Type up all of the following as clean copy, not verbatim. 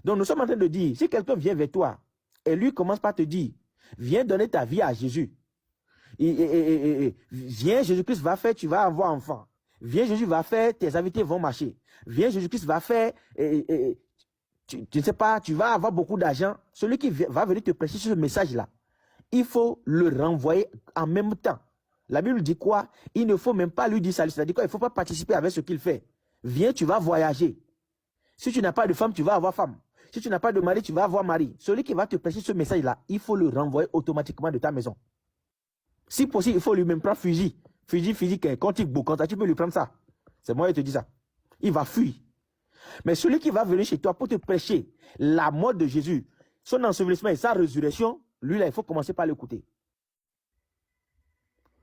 Donc nous sommes en train de dire, si quelqu'un vient vers toi et lui commence par te dire, viens donner ta vie à Jésus. Viens, Jésus-Christ va faire, tu vas avoir enfant. Viens, Jésus va faire, tes invités vont marcher. Viens, Jésus-Christ va faire, tu ne sais pas, tu vas avoir beaucoup d'argent. Celui qui va venir te prêcher ce message-là, il faut le renvoyer en même temps. La Bible dit quoi? Il ne faut même pas lui dire salut. C'est-à-dire quoi? Il ne faut pas participer avec ce qu'il fait. Viens, tu vas voyager. Si tu n'as pas de femme, tu vas avoir femme. Si tu n'as pas de mari, tu vas avoir mari. Celui qui va te prêcher ce message-là, il faut le renvoyer automatiquement de ta maison. Si possible, il faut lui même prendre fusil. Fusil, quand tu peux lui prendre ça. C'est moi qui te dis ça. Il va fuir. Mais celui qui va venir chez toi pour te prêcher la mort de Jésus, son ensevelissement et sa résurrection, lui là, il faut commencer par l'écouter.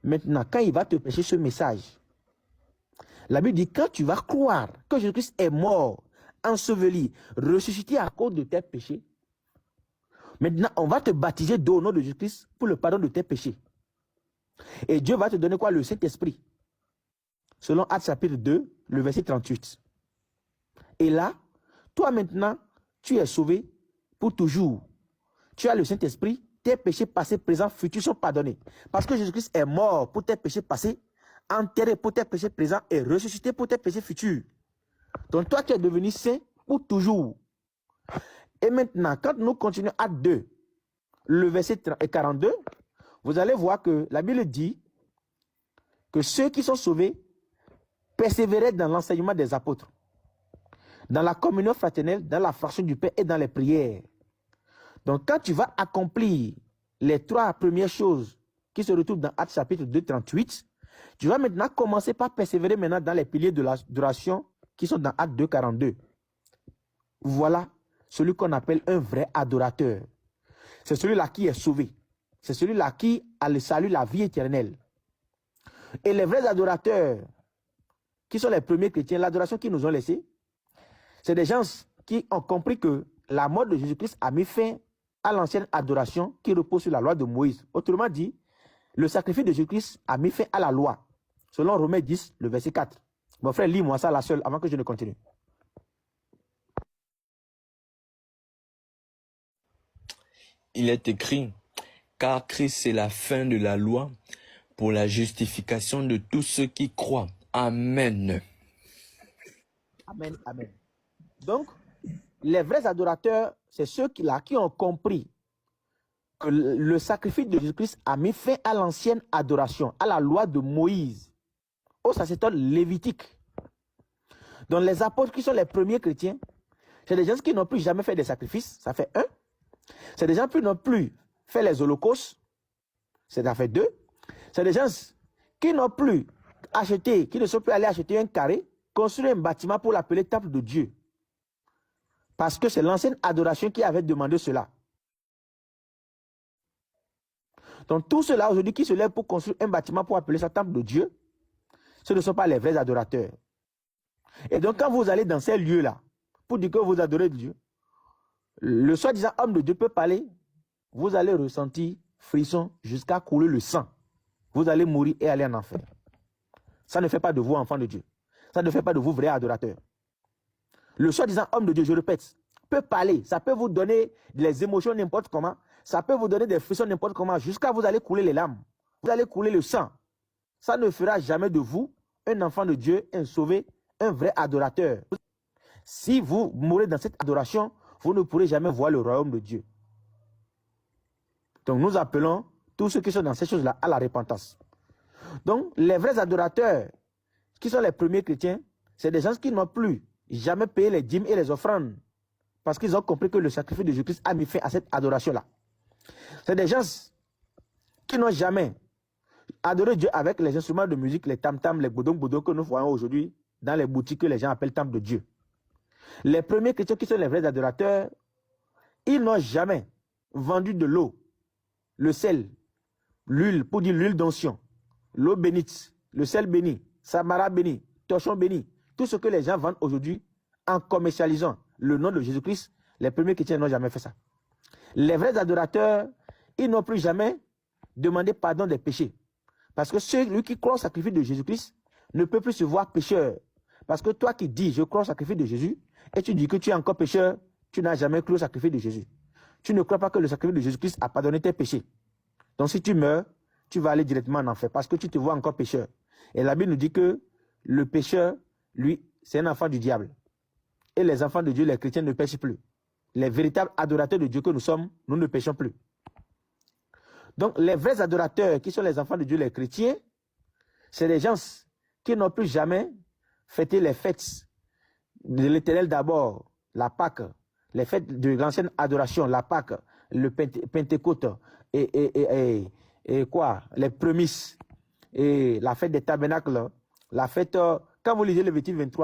Maintenant, quand il va te prêcher ce message, la Bible dit, quand tu vas croire que Jésus-Christ est mort, enseveli, ressuscité à cause de tes péchés, maintenant, on va te baptiser au nom de Jésus-Christ pour le pardon de tes péchés. Et Dieu va te donner quoi? Le Saint-Esprit. Selon Actes chapitre 2, le verset 38. Et là, toi maintenant, tu es sauvé pour toujours. Tu as le Saint-Esprit, tes péchés passés, présents, futurs sont pardonnés. Parce que Jésus-Christ est mort pour tes péchés passés, enterré pour tes péchés présents et ressuscité pour tes péchés futurs. Donc toi, tu es devenu saint pour toujours. Et maintenant, quand nous continuons Actes 2, le verset 42, vous allez voir que la Bible dit que ceux qui sont sauvés persévéraient dans l'enseignement des apôtres, dans la communion fraternelle, dans la fraction du pain et dans les prières. Donc, quand tu vas accomplir les trois premières choses qui se retrouvent dans Actes chapitre 2, 38, tu vas maintenant commencer par persévérer maintenant dans les piliers de l'adoration qui sont dans Actes 2, 42. Voilà celui qu'on appelle un vrai adorateur. C'est celui-là qui est sauvé. C'est celui-là qui a le salut, la vie éternelle. Et les vrais adorateurs, qui sont les premiers chrétiens, l'adoration qu'ils nous ont laissée, c'est des gens qui ont compris que la mort de Jésus-Christ a mis fin à l'ancienne adoration qui repose sur la loi de Moïse. Autrement dit, le sacrifice de Jésus-Christ a mis fin à la loi, selon Romains 10, le verset 4. Mon frère, lis-moi ça la seule avant que je ne continue. Il est écrit, car Christ est la fin de la loi pour la justification de tous ceux qui croient. Amen. Amen, amen. Donc, les vrais adorateurs, c'est ceux-là qui ont compris que le sacrifice de Jésus-Christ a mis fin à l'ancienne adoration, à la loi de Moïse, au sacerdoce lévitique. Donc, les apôtres qui sont les premiers chrétiens, c'est des gens qui n'ont plus jamais fait des sacrifices, ça fait un. C'est des gens qui n'ont plus fait les holocaustes, ça fait deux. C'est des gens qui n'ont plus acheté, qui ne sont plus allés acheter un carré, construire un bâtiment pour l'appeler temple de Dieu. Parce que c'est l'ancienne adoration qui avait demandé cela. Donc tous ceux-là aujourd'hui qui se lèvent pour construire un bâtiment pour appeler ça temple de Dieu, ce ne sont pas les vrais adorateurs. Et donc quand vous allez dans ces lieux-là, pour dire que vous adorez Dieu, le soi-disant homme de Dieu peut parler, vous allez ressentir frisson jusqu'à couler le sang. Vous allez mourir et aller en enfer. Ça ne fait pas de vous enfants de Dieu. Ça ne fait pas de vous vrais adorateurs. Le soi-disant homme de Dieu, je répète, peut parler. Ça peut vous donner des émotions n'importe comment. Ça peut vous donner des frissons n'importe comment jusqu'à vous allez couler les larmes. Vous allez couler le sang. Ça ne fera jamais de vous un enfant de Dieu, un sauvé, un vrai adorateur. Si vous mourrez dans cette adoration, vous ne pourrez jamais voir le royaume de Dieu. Donc nous appelons tous ceux qui sont dans ces choses-là à la repentance. Donc les vrais adorateurs, qui sont les premiers chrétiens, c'est des gens qui n'ont plus jamais payé les dîmes et les offrandes. Parce qu'ils ont compris que le sacrifice de Jésus-Christ a mis fin à cette adoration-là. C'est des gens qui n'ont jamais adoré Dieu avec les instruments de musique, les tam-tams, les boudons que nous voyons aujourd'hui dans les boutiques que les gens appellent temple de Dieu. Les premiers chrétiens qui sont les vrais adorateurs, ils n'ont jamais vendu de l'eau, le sel, l'huile, pour dire l'huile d'onction, l'eau bénite, le sel béni, samara béni, torchon béni, tout ce que les gens vendent aujourd'hui en commercialisant le nom de Jésus-Christ, les premiers chrétiens n'ont jamais fait ça. Les vrais adorateurs, ils n'ont plus jamais demandé pardon des péchés. Parce que celui qui croit au sacrifice de Jésus-Christ ne peut plus se voir pécheur. Parce que toi qui dis, je crois au sacrifice de Jésus, et tu dis que tu es encore pécheur, tu n'as jamais cru au sacrifice de Jésus. Tu ne crois pas que le sacrifice de Jésus-Christ a pardonné tes péchés. Donc si tu meurs, tu vas aller directement en enfer parce que tu te vois encore pécheur. Et la Bible nous dit que le pécheur, lui, c'est un enfant du diable. Et les enfants de Dieu, les chrétiens, ne péchent plus. Les véritables adorateurs de Dieu que nous sommes, nous ne péchons plus. Donc les vrais adorateurs qui sont les enfants de Dieu, les chrétiens, c'est des gens qui n'ont plus jamais fêté les fêtes de l'Éternel d'abord, la Pâque, les fêtes de l'ancienne adoration, la Pâque, le Pentecôte et quoi, les prémices et la fête des tabernacles, la fête, quand vous lisez le Lévitique 23,